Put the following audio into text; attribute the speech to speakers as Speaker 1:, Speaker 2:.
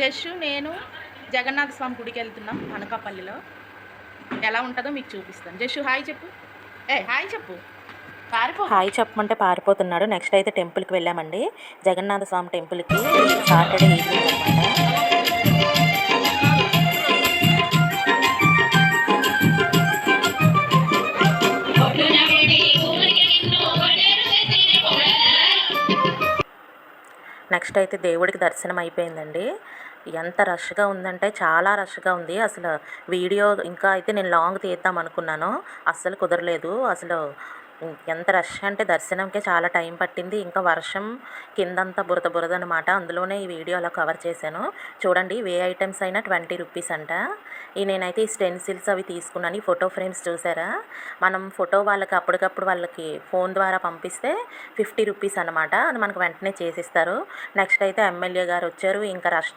Speaker 1: Just నేను జగన్నాథ స్వామి గుడికి వెళ్తున్నాం అనకాపల్లిలో. ఎలా ఉంటుందో మీకు చూపిస్తాను. జస్ట్ హాయ్ చెప్పు. హాయ్ చెప్పు.
Speaker 2: హాయ్ చెప్పమంటే పారిపోతున్నాడు. నెక్స్ట్ అయితే టెంపుల్కి వెళ్ళామండి, జగన్నాథ స్వామి టెంపుల్కి. సాటర్డే ఈవినింగ్ అనమాట. నెక్స్ట్ అయితే దేవుడికి దర్శనం అయిపోయిందండి. ఎంత రష్గా ఉందంటే చాలా రష్గా ఉంది. అసలు వీడియో ఇంకా అయితే నేను లాంగ్ తీద్దాం అనుకున్నాను, అస్సలు కుదరలేదు. అసలు ఎంత రష్ అంటే దర్శనంకే చాలా టైం పట్టింది. ఇంకా వర్షం, కిందంతా బురద బురద అనమాట. అందులోనే ఈ వీడియో అలా కవర్ చేశాను. చూడండి, ఏ ఐటమ్స్ అయినా 20 రూపీస్ అంట. నేనైతే ఈ స్టెన్సిల్స్ అవి తీసుకున్నాను. ఈ ఫోటో ఫ్రేమ్స్ చూసారా, మనం ఫోటో వాళ్ళకి అప్పటికప్పుడు వాళ్ళకి ఫోన్ ద్వారా పంపిస్తే 50 రూపీస్ అనమాట. అది మనకు వెంటనే చేసిస్తారు. నెక్స్ట్ అయితే ఎమ్మెల్యే గారు వచ్చారు. ఇంకా రష్